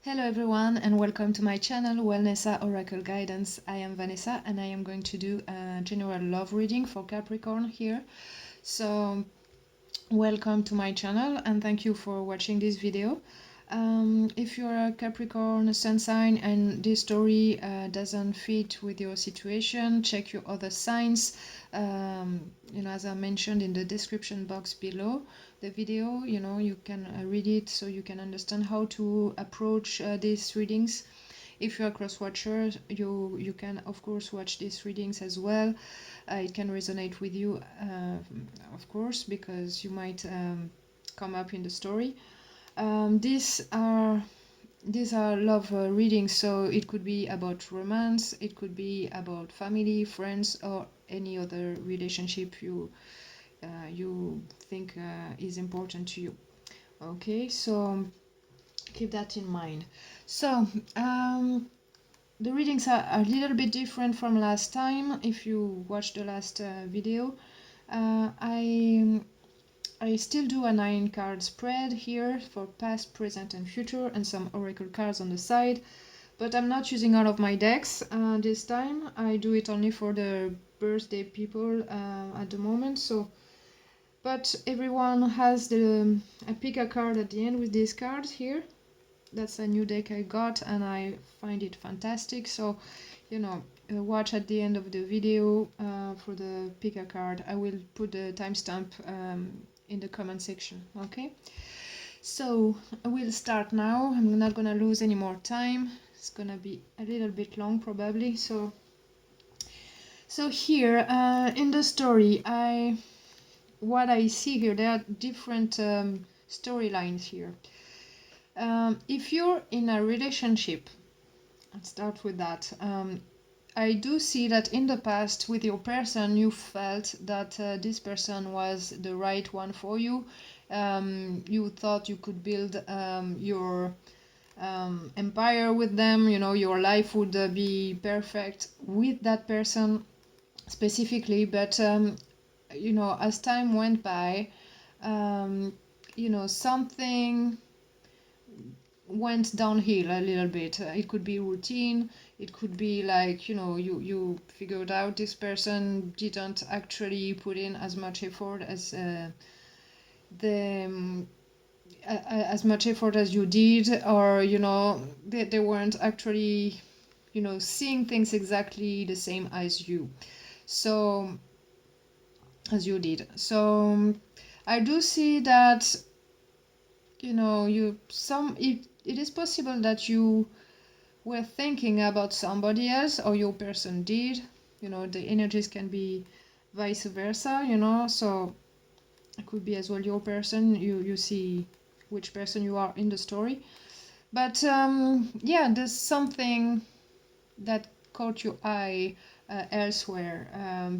Hello everyone and welcome to my channel Wellnessa Oracle Guidance. I am Vanessa and I am going to do a general love reading for Capricorn here. So welcome to my channel and thank you for watching this video. If you're a Capricorn sun sign and this story doesn't fit with your situation, check your other signs. As I mentioned in the description box below the video, you can read it so you can understand how to approach these readings. If you're a crosswatcher, you can of course watch these readings as well. It can resonate with you, of course, because you might come up in the story. These are love readings, so it could be about romance, it could be about family, friends, or any other relationship you think is important to you. Okay, so keep that in mind. So the readings are a little bit different from last time. If you watched the last video, I still do a 9-card spread here for past, present and future, and some oracle cards on the side, but I'm not using all of my decks this time. I do it only for the birthday people at the moment. So, but everyone has I pick a card at the end with these cards here. That's a new deck I got and I find it fantastic. So, watch at the end of the video for the pick a card. I will put the timestamp in the comment section. Okay, so we'll start now. I'm not gonna lose any more time. It's gonna be a little bit long probably. So here in the story, what I see here, there are different storylines here. If you're in a relationship, let's start with that. I do see that in the past with your person, you felt that this person was the right one for you. You thought you could build your empire with them. Your life would be perfect with that person specifically. But, as time went by, something went downhill a little bit. It could be routine, it could be like you figured out this person didn't actually put in as much effort as as much effort as you did, or they weren't actually seeing things exactly the same as you, so as you did. So I do see that it is possible that you were thinking about somebody else, or your person did. The energies can be vice versa, so it could be as well your person, you see which person you are in the story. But yeah, there's something that caught your eye elsewhere,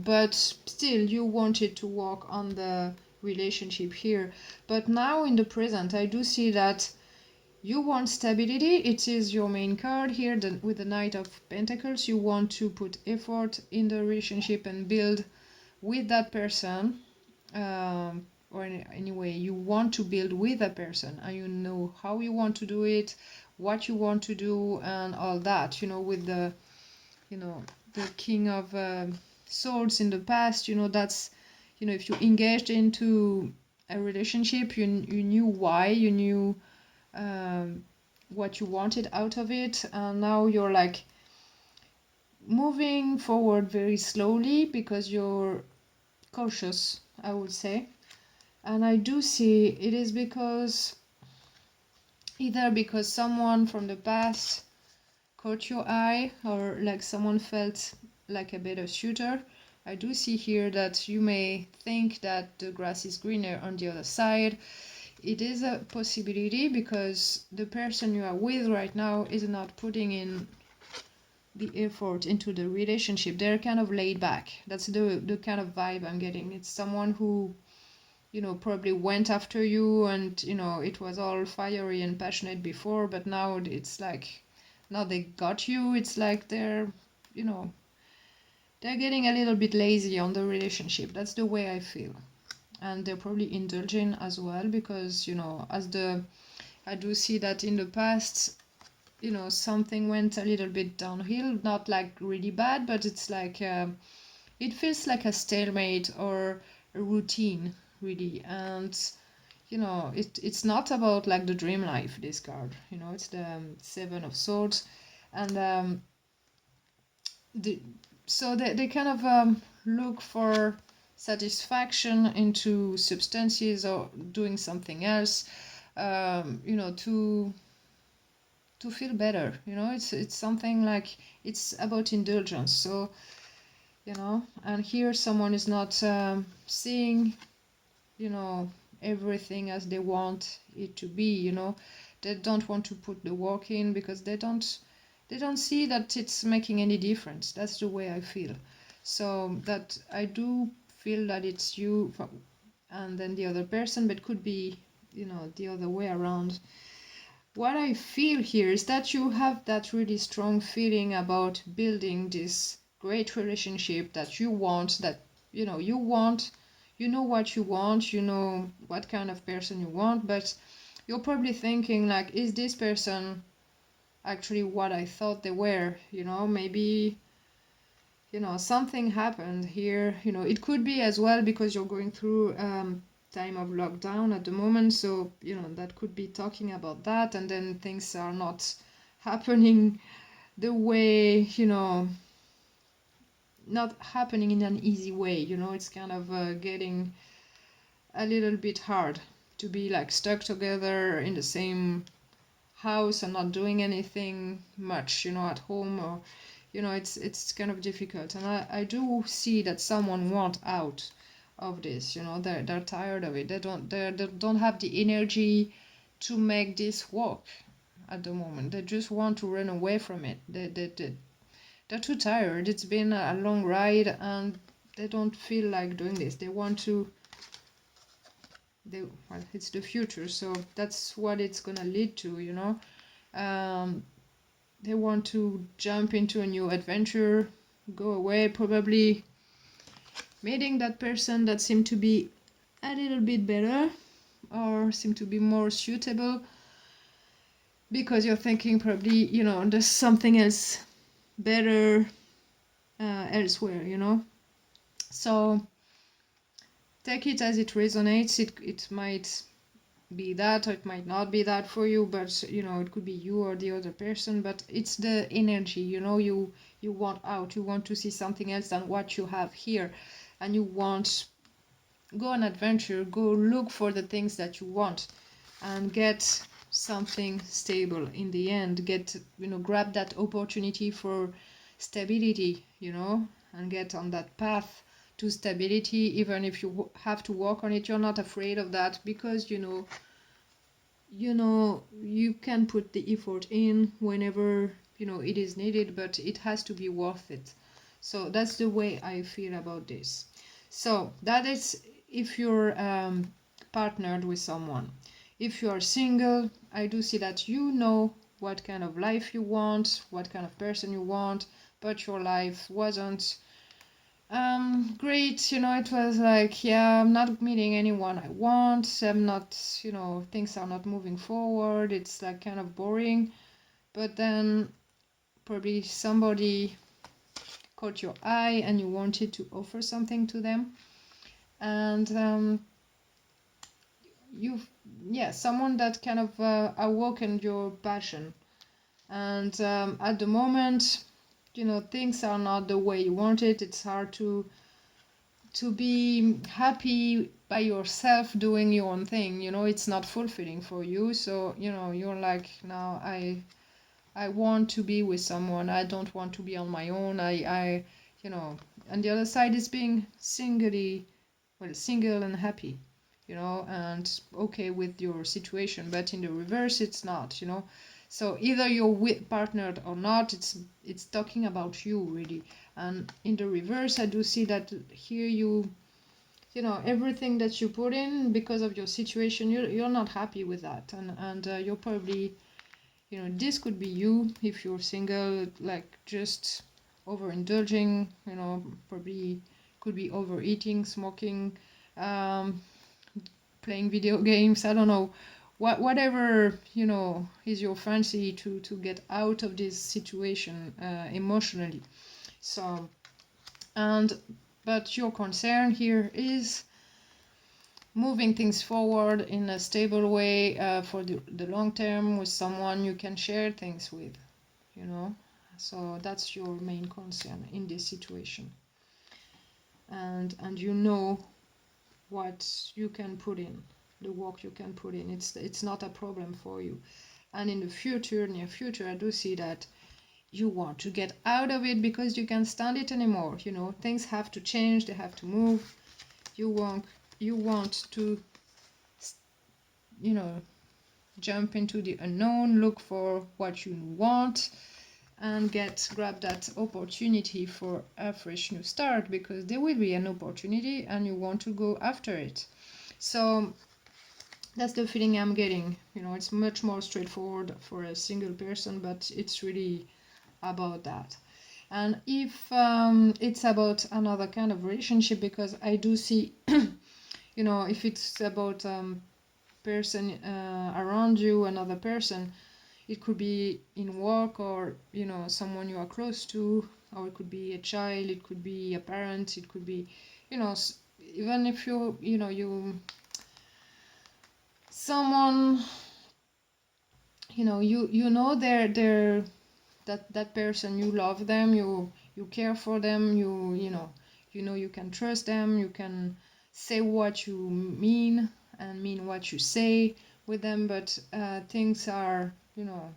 but still you wanted to work on the relationship here. But now in the present, I do see that you want stability. It is your main card here with the Knight of Pentacles. You want to put effort in the relationship and build with that person, or anyway, you want to build with a person, and you know how you want to do it, what you want to do, and all that. With the the King of Swords in the past, that's if you engaged into a relationship, you knew why, you knew what you wanted out of it, and now you're like moving forward very slowly because you're cautious, I would say. And I do see it is either because someone from the past caught your eye, or like someone felt like a better suitor. I do see here that you may think that the grass is greener on the other side. It is a possibility because the person you are with right now is not putting in the effort into the relationship. They're kind of laid back. That's the kind of vibe I'm getting. It's someone who probably went after you, and it was all fiery and passionate before, but now it's like, now they got you. It's like they're getting a little bit lazy on the relationship. That's the way I feel. And they're probably indulging as well, because I do see that in the past something went a little bit downhill, not like really bad, but it's like it feels like a stalemate or a routine, really. And it's not about like the dream life, this card. It's the Seven of Swords. And the, so they kind of look for satisfaction into substances or doing something else, to feel better. It's something like it's about indulgence. So and here someone is not seeing everything as they want it to be. They don't want to put the work in because they don't see that it's making any difference. That's the way I feel. So that I do feel that it's you and then the other person, but could be the other way around. What I feel here is that you have that really strong feeling about building this great relationship that you want, that you want, what you want, what kind of person you want, but you're probably thinking like, is this person actually what I thought they were? Maybe something happened here. It could be as well because you're going through time of lockdown at the moment, so that could be talking about that, and then things are not happening the way, not happening in an easy way. It's kind of getting a little bit hard to be like stuck together in the same house and not doing anything much, at home, or it's kind of difficult. And I do see that someone want out of this. They're tired of it. They don't have the energy to make this work at the moment. They just want to run away from it. They're too tired. It's been a long ride and they don't feel like doing this. They want to well, it's the future, so that's what it's gonna lead to. They want to jump into a new adventure, go away, probably meeting that person that seemed to be a little bit better or seem to be more suitable, because you're thinking probably there's something else better elsewhere. So take it as it resonates. It might be that, or it might not be that for you, but it could be you or the other person. But it's the energy. You want out, you want to see something else than what you have here, and you want go on adventure, go look for the things that you want and get something stable in the end. Get grab that opportunity for stability, and get on that path to stability. Even if you have to work on it, you're not afraid of that, because you can put the effort in whenever it is needed, but it has to be worth it. So that's the way I feel about this. So that is if you're partnered with someone. If you are single, I do see that what kind of life you want, what kind of person you want, but your life wasn't great. It was like, yeah, I'm not meeting anyone I want. I'm not, things are not moving forward. It's like kind of boring. But then probably somebody caught your eye and you wanted to offer something to them. And someone that kind of awoken your passion. And at the moment, things are not the way you want it. It's hard to be happy by yourself doing your own thing. It's not fulfilling for you. So you're like, now I want to be with someone. I don't want to be on my own. I and the other side is being single and happy, and okay with your situation. But in the reverse, it's not. So either you're partnered or not, it's talking about you, really. And in the reverse, I do see that here everything that you put in because of your situation, you're not happy with that. And you're probably, this could be you if you're single, like just overindulging, probably could be overeating, smoking, playing video games, I don't know, whatever, you know, is your fancy to get out of this situation emotionally. So, and but your concern here is moving things forward in a stable way for the long term with someone you can share things with, you know. So that's your main concern in this situation. And you know what you can put in, the work you can put in. It's not a problem for you. And in the future, near future, I do see that you want to get out of it because you can't stand it anymore. You know, things have to change, they have to move. You want to, you know, jump into the unknown, look for what you want, and grab that opportunity for a fresh new start, because there will be an opportunity and you want to go after it. So that's the feeling I'm getting. You know, it's much more straightforward for a single person, but it's really about that. And if it's about another kind of relationship, because I do see, you know, if it's about person around you, another person, it could be in work, or, you know, someone you are close to, or it could be a child, it could be a parent, it could be, you know, even if you know, someone, you know, you know they're that person, you love them, you care for them, you know you can trust them, you can say what you mean and mean what you say with them, but things are, you know,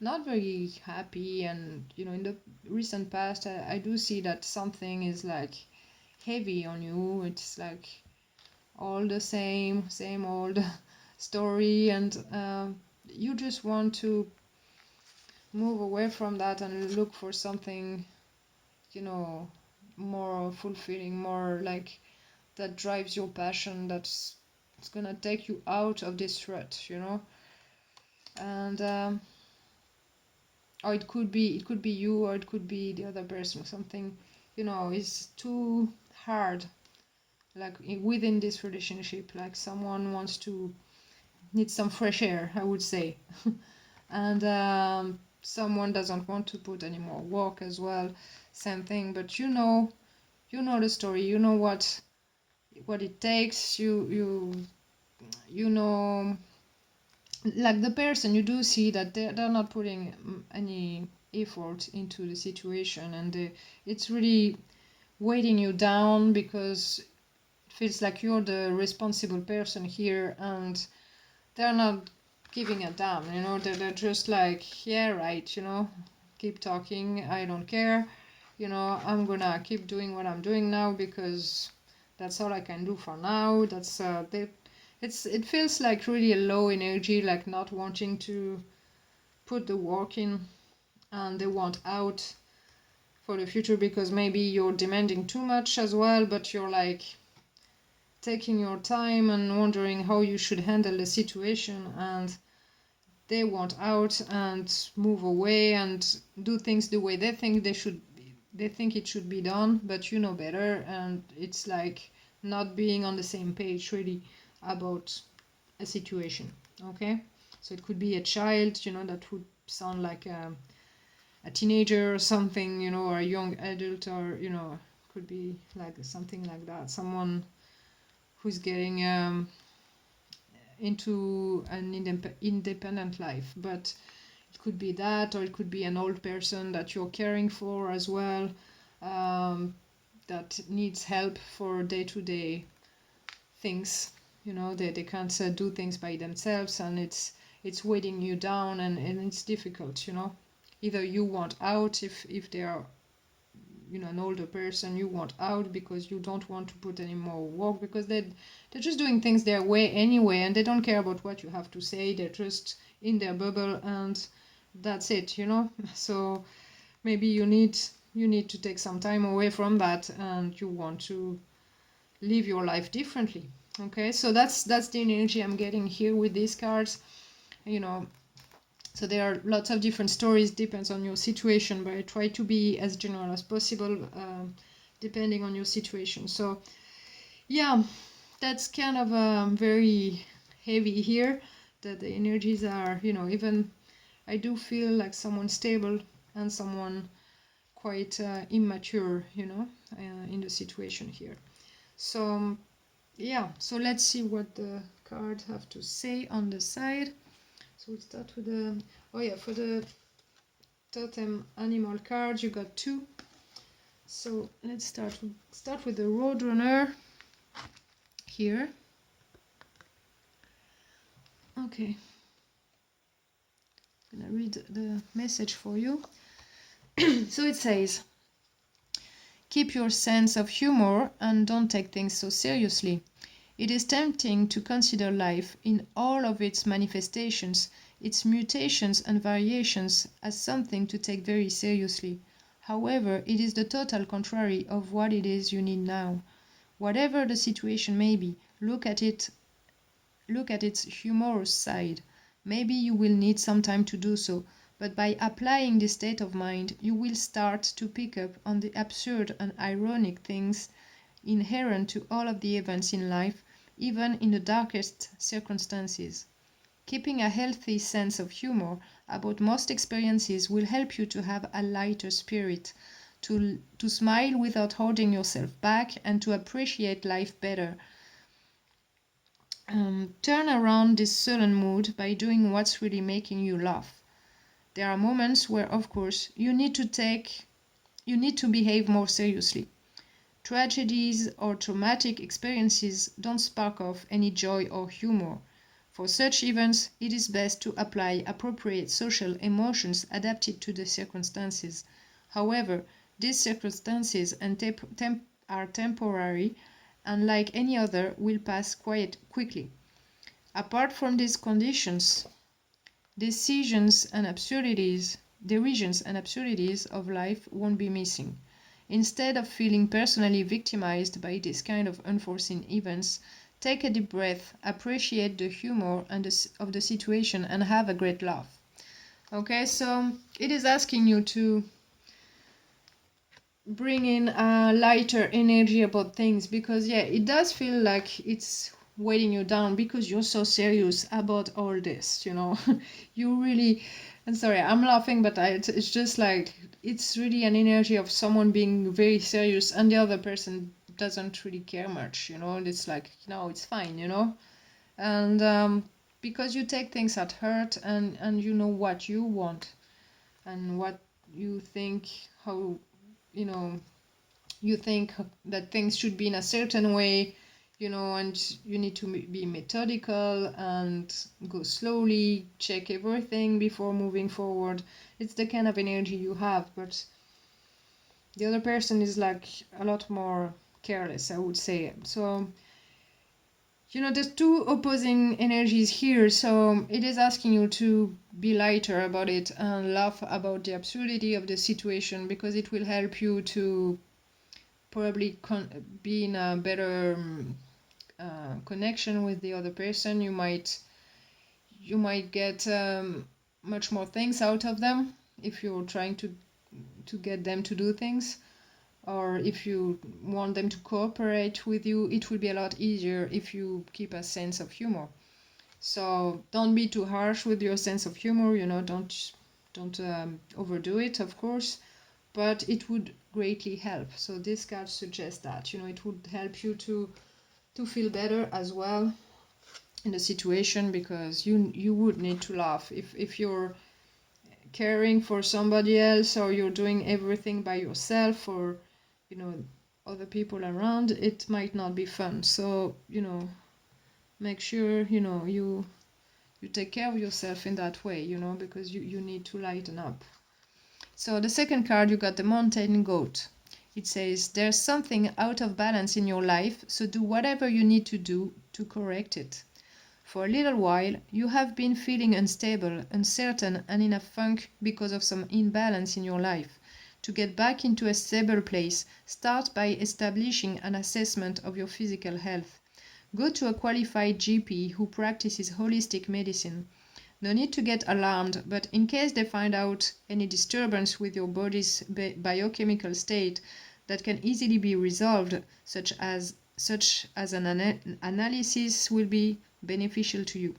not very happy. And, you know, in the recent past, I do see that something is like heavy on you. It's like all the same old story, and you just want to move away from that and look for something, you know, more fulfilling, more like that drives your passion, that's it's gonna take you out of this rut, you know. And or it could be you, or it could be the other person. Something, you know, is too hard, like within this relationship, like someone wants to need some fresh air, I would say. And someone doesn't want to put any more work as well, same thing. But you know the story, you know what it takes, you know, like the person, you do see that they're not putting any effort into the situation, and it's really weighting you down, because it feels like you're the responsible person here, and they're not giving a damn, you know. They're just like, yeah, right, you know, keep talking, I don't care, you know, I'm gonna keep doing what I'm doing now, because that's all I can do for now. That's it feels like really a low energy, like not wanting to put the work in, and they want out for the future, because maybe you're demanding too much as well, but you're like taking your time and wondering how you should handle the situation, and they want out and move away and do things the way they think it should be done, but you know better. And it's like not being on the same page really about a situation. Okay, so it could be a child, you know, that would sound like a teenager or something, you know, or a young adult, or, you know, could be like something like that, someone who's getting into an independent life. But it could be that, or it could be an old person that you're caring for as well, that needs help for day-to-day things. You know, they can't do things by themselves, and it's weighting you down, and it's difficult, you know. Either you want out, if they are, you know, an older person, you want out because you don't want to put any more work, because they're just doing things their way anyway, and they don't care about what you have to say. They're just in their bubble, and that's it, you know. So maybe you need to take some time away from that, and you want to live your life differently. Okay, so that's the energy I'm getting here with these cards, you know. So there are lots of different stories, depends on your situation, but I try to be as general as possible, depending on your situation. So yeah, that's kind of very heavy here, that the energies are, even I do feel like someone stable and someone quite immature, in the situation here. So yeah, so let's see what the cards have to say on the side. So we start with the, oh yeah, for the totem animal card, you got 2. So let's start with the Roadrunner here. Okay, I'm gonna read the message for you. So it says, keep your sense of humor and don't take things so seriously. It is tempting to consider life in all of its manifestations, its mutations and variations, as something to take very seriously. However, it is the total contrary of what it is you need now. Whatever the situation may be, look at its humorous side. Maybe you will need some time to do so, but by applying this state of mind, you will start to pick up on the absurd and ironic things inherent to all of the events in life, even in the darkest circumstances. Keeping a healthy sense of humor about most experiences will help you to have a lighter spirit, to smile without holding yourself back, and to appreciate life better. Turn around this sullen mood by doing what's really making you laugh. There are moments where, of course, you need to behave more seriously. Tragedies or traumatic experiences don't spark off any joy or humor. For such events, it is best to apply appropriate social emotions adapted to the circumstances. However, these circumstances are temporary and, like any other, will pass quite quickly. Apart from these conditions, derisions and absurdities of life won't be missing. Instead of feeling personally victimized by this kind of unforeseen events, take a deep breath, appreciate the humor of the situation, and have a great laugh. Okay, so it is asking you to bring in a lighter energy about things, because yeah, it does feel like it's weighting you down because you're so serious about all this, you really, and sorry, I'm laughing, but it's just like it's really an energy of someone being very serious and the other person doesn't really care much, and it's like, it's fine, and because you take things at heart, and you know what you want and what you think, how you know you think that things should be in a certain way, and you need to be methodical and go slowly, check everything before moving forward. It's the kind of energy you have, but the other person is like a lot more careless, I would say. So, there's 2 opposing energies here, so it is asking you to be lighter about it and laugh about the absurdity of the situation, because it will help you to probably be in a better connection with the other person. You might get much more things out of them if you're trying to get them to do things, or if you want them to cooperate with you. It will be a lot easier if you keep a sense of humor. So don't be too harsh with your sense of humor, don't overdo it, of course, but it would greatly help. So this card suggests that, it would help you to feel better as well in the situation, because you would need to laugh if you're caring for somebody else, or you're doing everything by yourself, or other people around. It might not be fun. So make sure you take care of yourself in that way, because you need to lighten up. So the second card, you got the mountain goat. It says, there's something out of balance in your life, so do whatever you need to do to correct it. For a little while, you have been feeling unstable, uncertain, and in a funk because of some imbalance in your life. To get back into a stable place, start by establishing an assessment of your physical health. Go to a qualified GP who practices holistic medicine. No need to get alarmed, but in case they find out any disturbance with your body's biochemical state that can easily be resolved, such as an analysis, will be beneficial to you.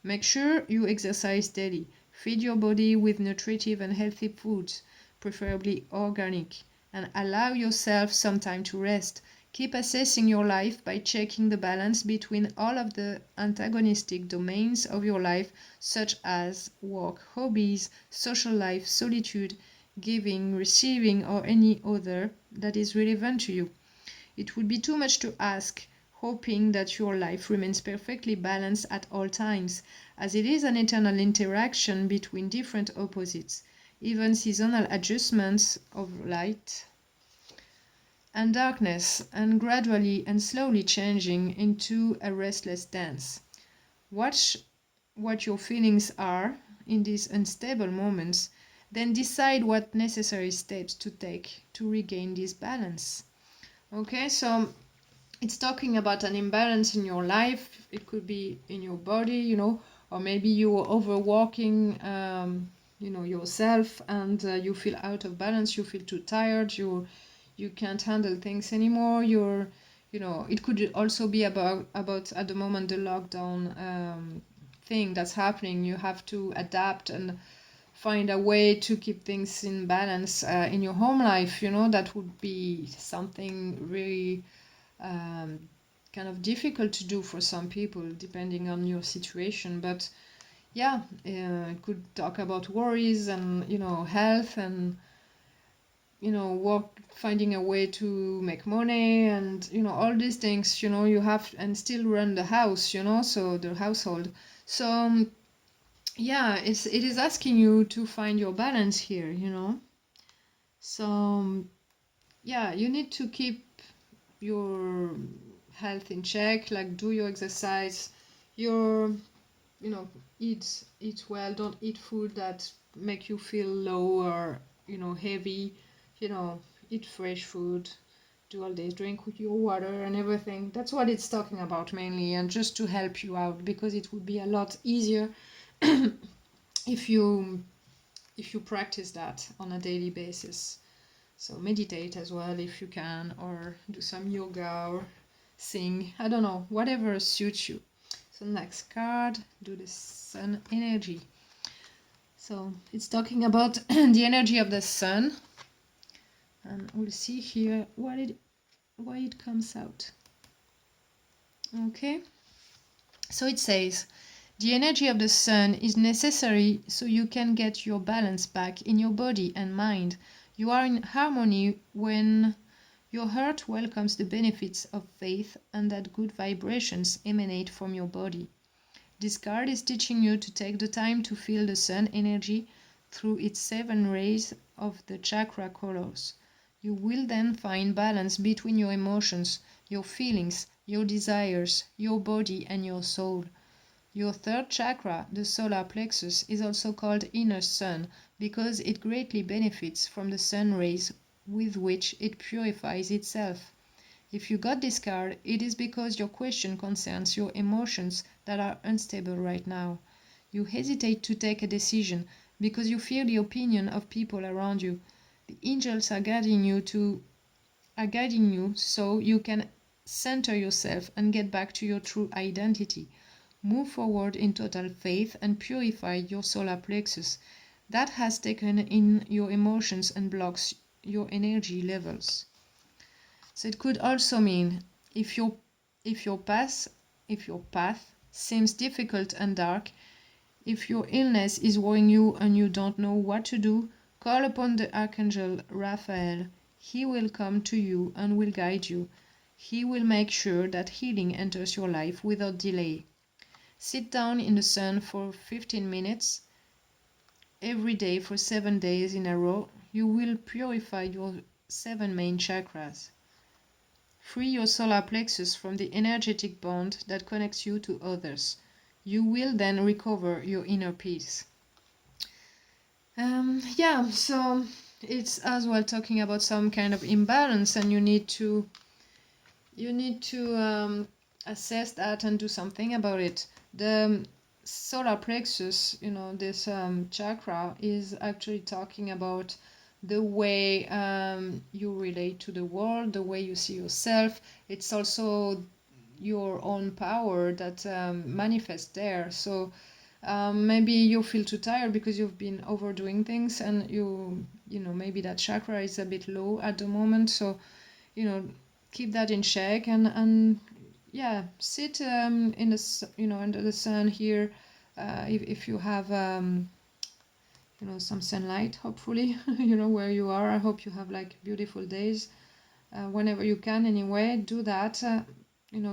Make sure you exercise daily. Feed your body with nutritive and healthy foods, preferably organic, and allow yourself some time to rest. Keep assessing your life by checking the balance between all of the antagonistic domains of your life, such as work, hobbies, social life, solitude, giving, receiving, or any other that is relevant to you. It would be too much to ask, hoping that your life remains perfectly balanced at all times, as it is an eternal interaction between different opposites, even seasonal adjustments of light and darkness, and gradually and slowly changing into a restless dance. Watch what your feelings are in these unstable moments, then decide what necessary steps to take to regain this balance. Okay, so it's talking about an imbalance in your life. It could be in your body, or maybe you're overworking, yourself, and you feel out of balance. You feel too tired. You can't handle things anymore. It could also be about at the moment the lockdown thing that's happening. You have to adapt and find a way to keep things in balance in your home life. That would be something really kind of difficult to do for some people depending on your situation. But yeah, it could talk about worries and health and work, finding a way to make money, and all these things. You have, and still run the house, so the household. So yeah, it is asking you to find your balance here. So yeah, you need to keep your health in check, like do your exercise, your eat well. Don't eat food that make you feel low or heavy. Eat fresh food. Do all this, drink with your water and everything. That's what it's talking about mainly, and just to help you out, because it would be a lot easier if you practice that on a daily basis. So meditate as well if you can, or do some yoga or sing. I don't know, whatever suits you. So next card, do the sun energy. So it's talking about the energy of the sun, and we'll see here why it comes out. Okay, so it says the energy of the sun is necessary so you can get your balance back in your body and mind. You are in harmony when your heart welcomes the benefits of faith and that good vibrations emanate from your body. This card is teaching you to take the time to feel the sun energy through its 7 rays of the chakra colors. You will then find balance between your emotions, your feelings, your desires, your body, and your soul. Your third chakra, the solar plexus, is also called inner sun because it greatly benefits from the sun rays with which it purifies itself. If you got this card, it is because your question concerns your emotions that are unstable right now. You hesitate to take a decision because you fear the opinion of people around you. The angels are guiding you so you can center yourself and get back to your true identity. Move forward in total faith and purify your solar plexus that has taken in your emotions and blocks your energy levels. So it could also mean if your path seems difficult and dark, if your illness is worrying you and you don't know what to do, call upon the Archangel Raphael. He will come to you and will guide you. He will make sure that healing enters your life without delay. Sit down in the sun for 15 minutes every day for 7 days in a row. You will purify your 7 main chakras. Free your solar plexus from the energetic bond that connects you to others. You will then recover your inner peace. Yeah, so it's as well talking about some kind of imbalance, and you need to assess that and do something about it. The solar plexus, this chakra, is actually talking about the way you relate to the world, the way you see yourself. It's also your own power that manifests there. So Maybe you feel too tired because you've been overdoing things, and maybe that chakra is a bit low at the moment. So keep that in check, and yeah, sit in under the sun here, if you have some sunlight, hopefully. Where you are. I hope you have like beautiful days, whenever you can. Anyway, do that.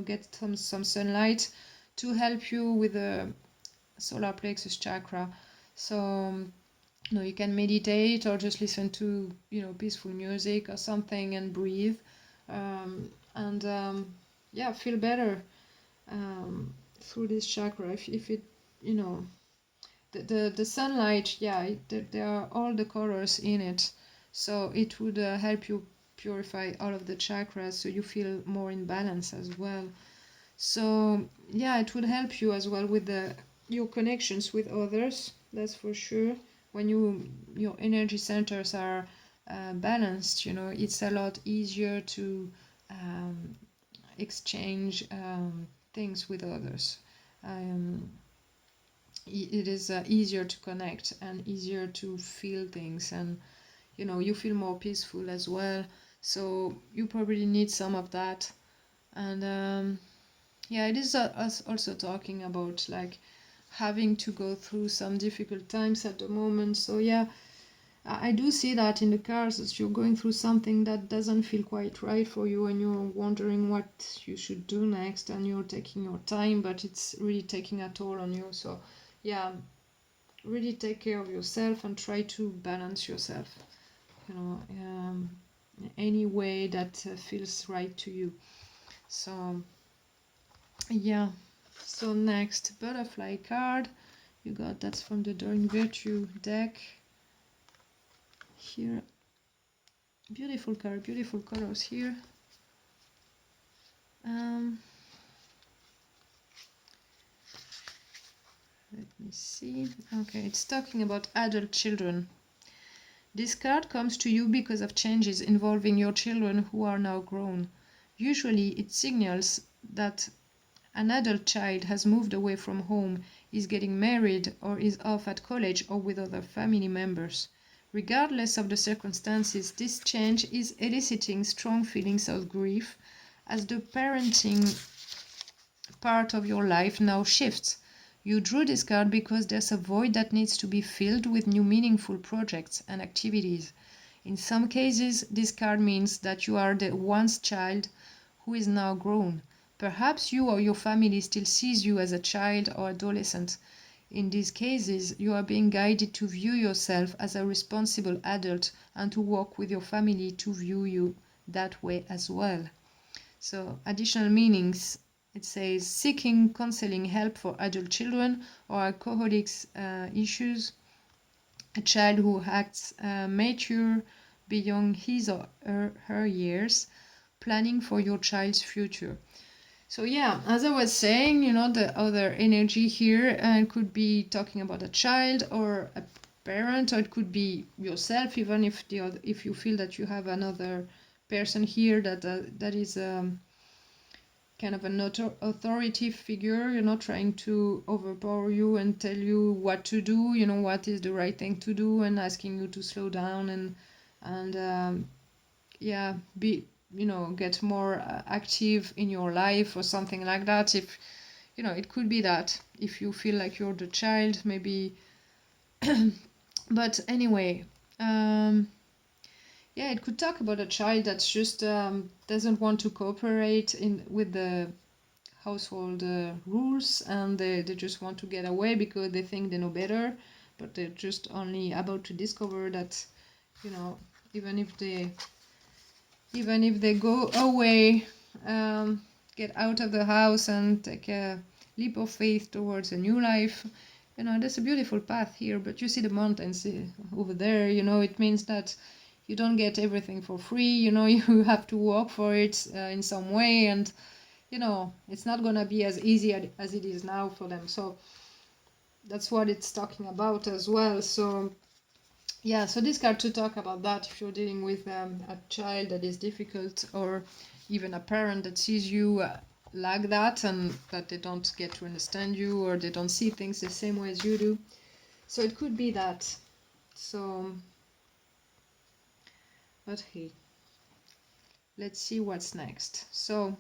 Get some sunlight to help you with the solar plexus chakra. So you can meditate or just listen to peaceful music or something and breathe, and yeah, feel better through this chakra. If it you know the sunlight, yeah, there are all the colors in it, so it would help you purify all of the chakras, so you feel more in balance as well. So yeah, it would help you as well with your connections with others, that's for sure. When your energy centers are balanced, it's a lot easier to um, exchange things with others. um, it is easier to connect and easier to feel things, and you feel more peaceful as well. So you probably need some of that. And yeah, it is us also talking about like having to go through some difficult times at the moment. So yeah, I do see that in the cars, that you're going through something that doesn't feel quite right for you, and you're wondering what you should do next, and you're taking your time, but it's really taking a toll on you. So yeah, really take care of yourself and try to balance yourself, any way that feels right to you. So yeah. So next, butterfly card. You got that's from the Daring Virtue deck. Here, beautiful card, beautiful colors here. Let me see. Okay, it's talking about adult children. This card comes to you because of changes involving your children who are now grown. Usually, it signals that an adult child has moved away from home, is getting married, or is off at college or with other family members. Regardless of the circumstances, this change is eliciting strong feelings of grief as the parenting part of your life now shifts. You drew this card because there's a void that needs to be filled with new meaningful projects and activities. In some cases, this card means that you are the once child who is now grown. Perhaps you or your family still sees you as a child or adolescent. In these cases, you are being guided to view yourself as a responsible adult and to work with your family to view you that way as well. So, additional meanings, it says seeking counseling help for adult children or alcoholics issues, a child who acts mature beyond his or her years, planning for your child's future. So yeah, as I was saying, the other energy here could be talking about a child or a parent, or it could be yourself, even if you feel that you have another person here that is kind of an authority figure, trying to overpower you and tell you what to do, what is the right thing to do, and asking you to slow down and yeah, be get more active in your life or something like that. If it could be that if you feel like you're the child, maybe. But anyway, yeah, it could talk about a child that's just doesn't want to cooperate with the household rules, and they just want to get away because they think they know better, but they're just only about to discover that even if they go away, get out of the house and take a leap of faith towards a new life. There's a beautiful path here, but you see the mountains over there. It means that you don't get everything for free. You have to work for it in some way, and it's not gonna be as easy as it is now for them. So that's what it's talking about as well. So yeah, so this card to talk about that, if you're dealing with a child that is difficult, or even a parent that sees you like that, and that they don't get to understand you, or they don't see things the same way as you do. So it could be that. So, but hey, let's see what's next. So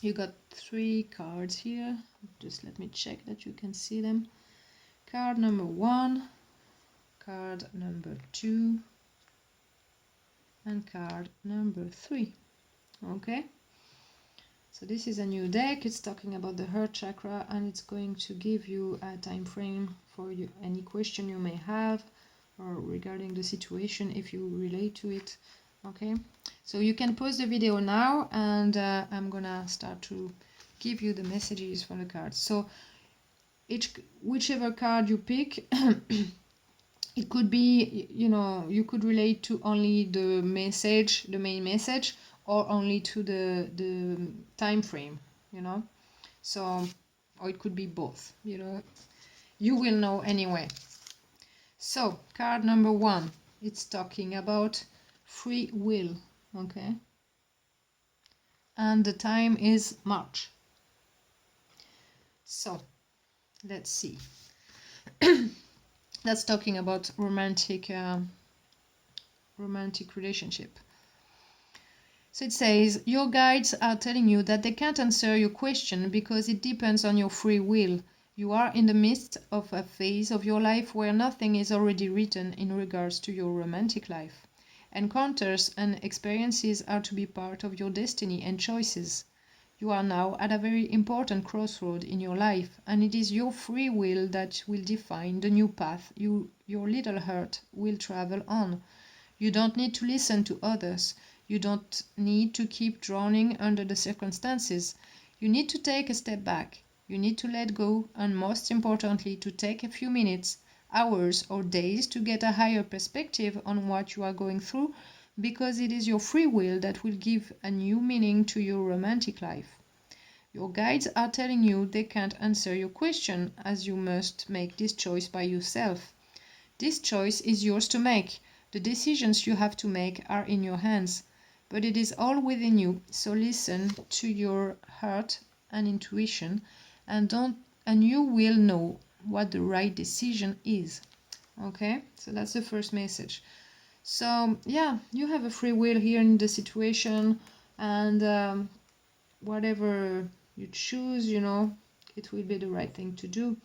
you got 3 cards here. Just let me check that you can see them. Card number 1, card number 2, and card number 3. Okay, so this is a new deck. It's talking about the heart chakra, and it's going to give you a time frame for you, any question you may have, or regarding the situation if you relate to it. Okay, so you can pause the video now, and I'm gonna start to give you the messages from the cards. So whichever card you pick, it could be, you could relate to only the message, the main message, or only to the time frame, so, or it could be both, you will know anyway. So card number 1, it's talking about free will. Okay, and the time is March. So let's see. That's talking about romantic relationship. So it says, your guides are telling you that they can't answer your question because it depends on your free will. You are in the midst of a phase of your life where nothing is already written in regards to your romantic life. Encounters and experiences are to be part of your destiny and choices. You are now at a very important crossroad in your life, and it is your free will that will define the new path your little heart will travel on. You don't need to listen to others. You don't need to keep drowning under the circumstances. You need to take a step back. You need to let go, and most importantly, to take a few minutes, hours, or days to get a higher perspective on what you are going through, because it is your free will that will give a new meaning to your romantic life. Your guides are telling you they can't answer your question, as you must make this choice by yourself. This choice is yours to make. The decisions you have to make are in your hands, but it is all within you, so listen to your heart and intuition, and you will know what the right decision is. Okay, so that's the first message. So yeah, you have a free will here in the situation, and whatever you choose, it will be the right thing to do,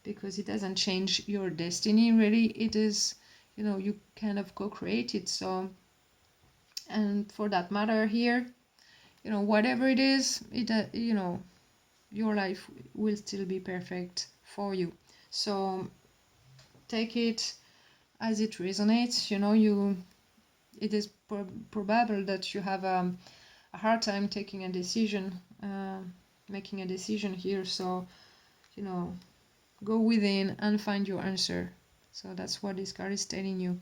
because it doesn't change your destiny really. It is, you kind of co-create it. So, and for that matter here, whatever it is, your life will still be perfect for you. So take it as it resonates. It is probable that you have a hard time taking a decision, making a decision here. So, go within and find your answer. So that's what this card is telling you.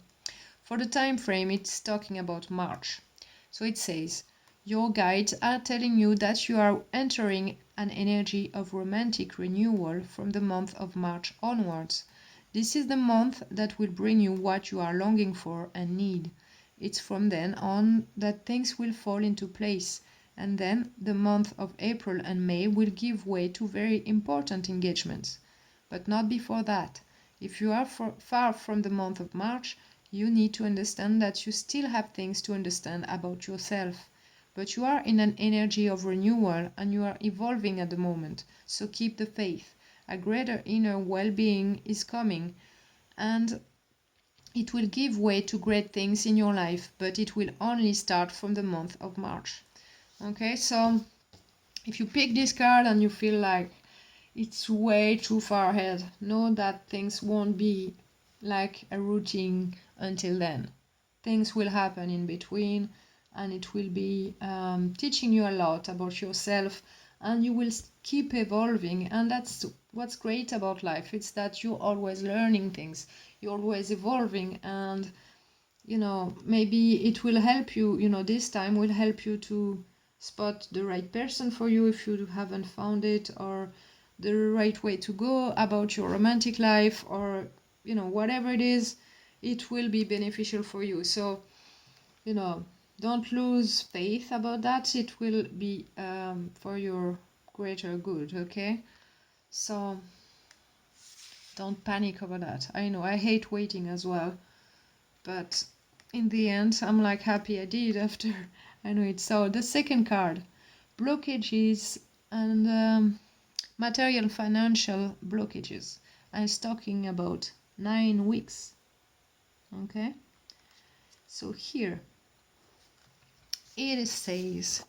For the time frame, it's talking about March. So it says, your guides are telling you that you are entering an energy of romantic renewal from the month of March onwards. This is the month that will bring you what you are longing for and need. It's from then on that things will fall into place, and then the month of April and May will give way to very important engagements. But not before that. If you are far from the month of March, you need to understand that you still have things to understand about yourself. But you are in an energy of renewal, and you are evolving at the moment, so keep the faith. A greater inner well-being is coming, and it will give way to great things in your life, but it will only start from the month of March. Okay, so if you pick this card and you feel like it's way too far ahead, know that things won't be like a routine until then. Things will happen in between, and it will be teaching you a lot about yourself, and you will keep evolving. And that's what's great about life. It's that you're always learning things, you're always evolving, and maybe it will help you, this time will help you to spot the right person for you if you haven't found it, or the right way to go about your romantic life, or whatever it is, it will be beneficial for you. So don't lose faith about that. It will be for your greater good, okay? So don't panic over that. I know I hate waiting as well, but in the end, I'm like happy I did after I know it. So the second card, blockages and material financial blockages. I'm talking about 9 weeks. Okay, so here it says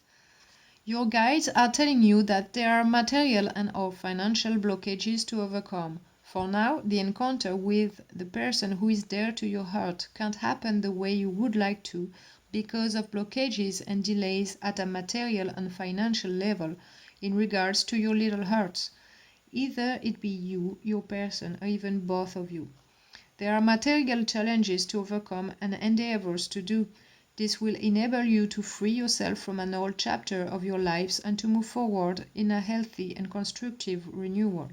your guides are telling you that there are material and or financial blockages to overcome. For now, the encounter with the person who is dear to your heart can't happen the way you would like to because of blockages and delays at a material and financial level in regards to your little hearts. Either it be you, your person, or even both of you. There are material challenges to overcome and endeavors to do. This will enable you to free yourself from an old chapter of your lives and to move forward in a healthy and constructive renewal.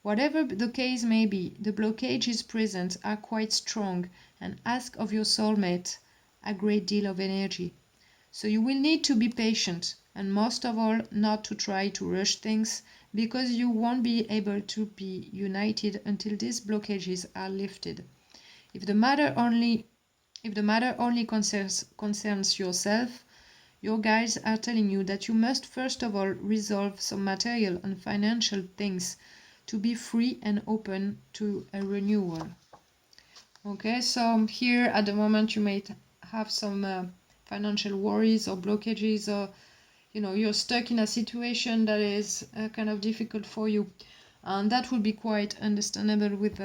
Whatever the case may be, the blockages present are quite strong and ask of your soulmate a great deal of energy. So you will need to be patient and most of all not to try to rush things because you won't be able to be united until these blockages are lifted. If the matter only concerns yourself, your guides are telling you that you must first of all resolve some material and financial things to be free and open to a renewal. Okay, so here at the moment you may have some financial worries or blockages, or you're stuck in a situation that is kind of difficult for you, and that would be quite understandable with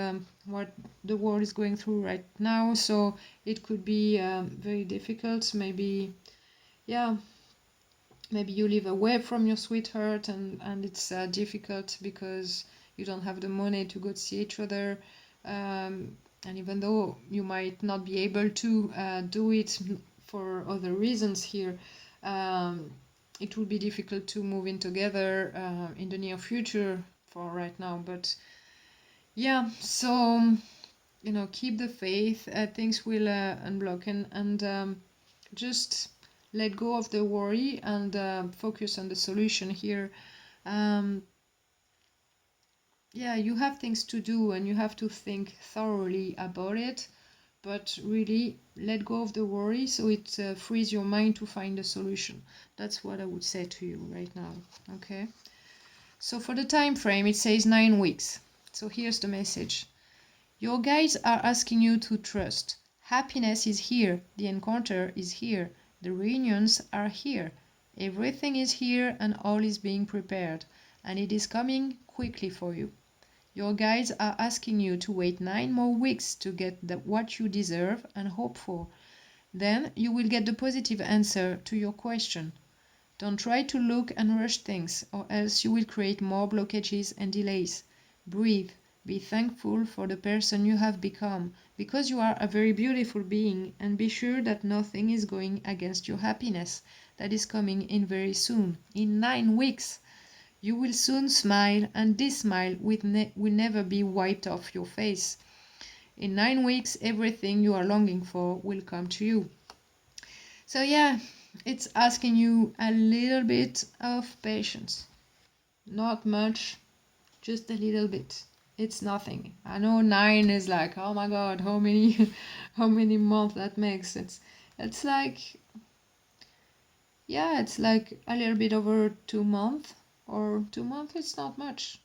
what the world is going through right now. So it could be very difficult. Maybe you live away from your sweetheart and it's difficult because you don't have the money to go see each other, and even though you might not be able to do it for other reasons here, it will be difficult to move in together in the near future for right now. But yeah, so keep the faith. Things will unblock, and just let go of the worry and focus on the solution here. You have things to do and you have to think thoroughly about it, but really let go of the worry so it frees your mind to find a solution. That's what I would say to you right now. Okay, so for the time frame it says 9 weeks. So here's the message. Your guides are asking you to trust. Happiness is here, the encounter is here, the reunions are here, everything is here and all is being prepared, and it is coming quickly for you. Your guides are asking you to wait 9 more weeks to get what you deserve and hope for. Then you will get the positive answer to your question. Don't try to look and rush things, or else you will create more blockages and delays. Breathe. Be thankful for the person you have become, because you are a very beautiful being, and be sure that nothing is going against your happiness that is coming in very soon, in 9 weeks. You will soon smile, and this smile will never be wiped off your face. In 9 weeks, everything you are longing for will come to you. So yeah, it's asking you a little bit of patience. Not much, just a little bit. It's nothing. I know 9 is like, oh my god, how many how many months that makes. It's like, it's like a little bit over 2 months, or 2 months. It's not much.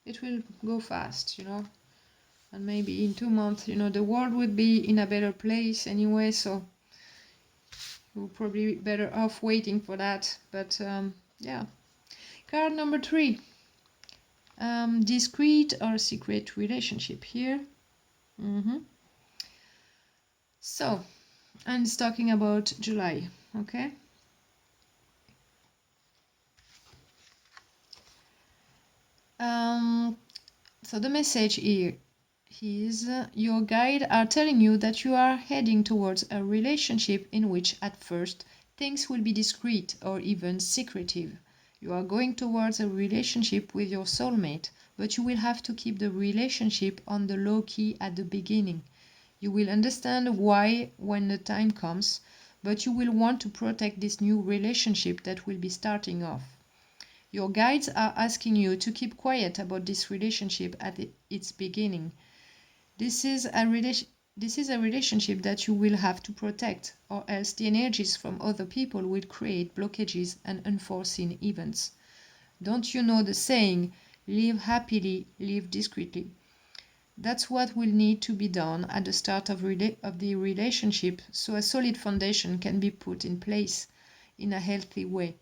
It will go fast, and maybe in 2 months, the world would be in a better place anyway, so you're probably better off waiting for that. But card number 3. Discreet or secret relationship here. So, and it's talking about July, okay? So the message here is your guide are telling you that you are heading towards a relationship in which at first things will be discreet or even secretive. You are going towards a relationship with your soulmate, but you will have to keep the relationship on the low key at the beginning. You will understand why when the time comes, but you will want to protect this new relationship that will be starting off. Your guides are asking you to keep quiet about this relationship at its beginning. This is a relationship that you will have to protect, or else the energies from other people will create blockages and unforeseen events. Don't you know the saying, live happily, live discreetly? That's what will need to be done at the start of the relationship so a solid foundation can be put in place in a healthy way.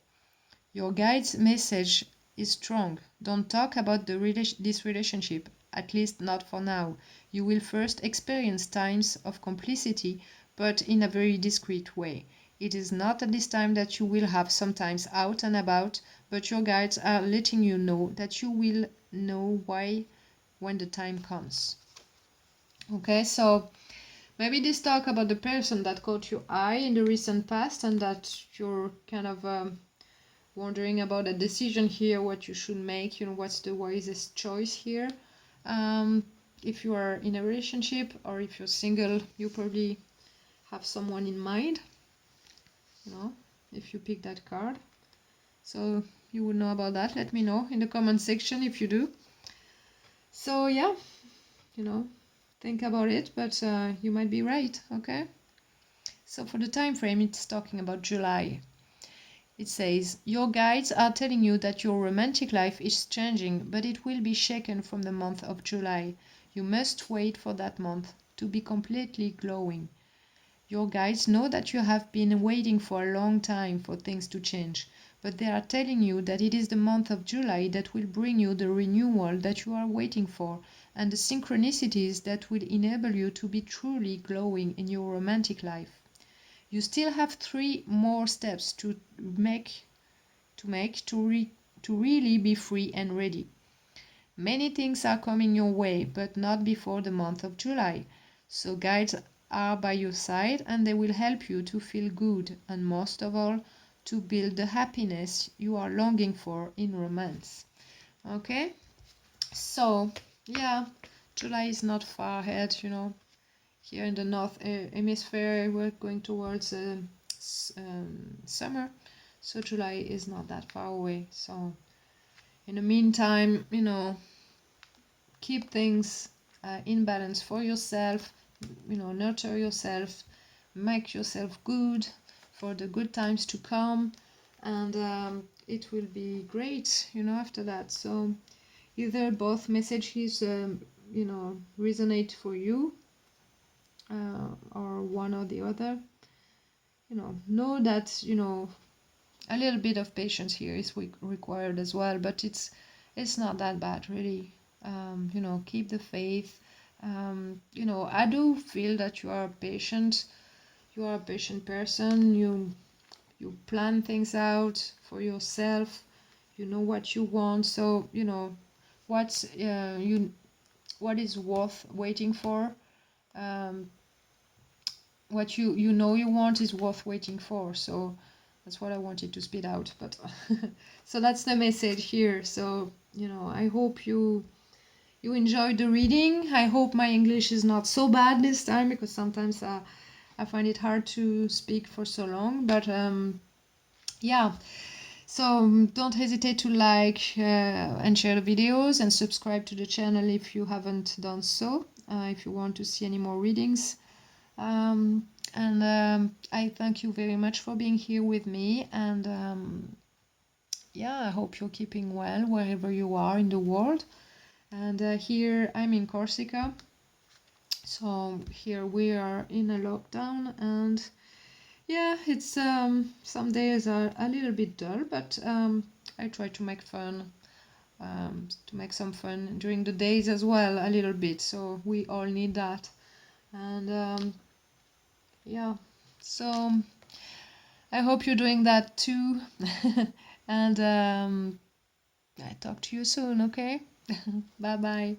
Your guide's message is strong. Don't talk about this relationship, at least not for now. You will first experience times of complicity, but in a very discreet way. It is not at this time that you will have sometimes out and about, but your guides are letting you know that you will know why when the time comes. Okay, so maybe this talk about the person that caught your eye in the recent past and that you're kind of wondering about a decision here, what you should make, what's the wisest choice here. If you are in a relationship or if you're single, you probably have someone in mind, if you pick that card. So you would know about that. Let me know in the comment section if you do. So yeah, think about it, but you might be right, okay? So for the time frame, it's talking about July. It says, your guides are telling you that your romantic life is changing, but it will be shaken from the month of July. You must wait for that month to be completely glowing. Your guides know that you have been waiting for a long time for things to change, but they are telling you that it is the month of July that will bring you the renewal that you are waiting for and the synchronicities that will enable you to be truly glowing in your romantic life. You still have 3 more steps to really be free and ready. Many things are coming your way, but not before the month of July. So guides are by your side and they will help you to feel good and most of all to build the happiness you are longing for in romance. Okay? So, yeah, July is not far ahead, Here in the north hemisphere, we're going towards summer, so July is not that far away. So in the meantime, keep things in balance for yourself, nurture yourself, make yourself good for the good times to come, and it will be great, after that. So either both messages, resonate for you, or one or the other. Know that a little bit of patience here is required as well, but it's not that bad really. Keep the faith. I do feel that you are patient. You are a patient person. You plan things out for yourself. You know what you want. So what is worth waiting for. What you want is worth waiting for. So that's what I wanted to spit out. But so that's the message here. So I hope you enjoyed the reading. I hope my English is not so bad this time, because sometimes I find it hard to speak for so long. But yeah. So don't hesitate to like and share the videos and subscribe to the channel if you haven't done so, if you want to see any more readings. I thank you very much for being here with me, and I hope you're keeping well wherever you are in the world. And here I'm in Corsica, so here we are in a lockdown, and it's some days are a little bit dull, but I try to make some fun during the days as well, a little bit, so we all need that. And so I hope you're doing that too. And I talk to you soon, okay? Bye bye.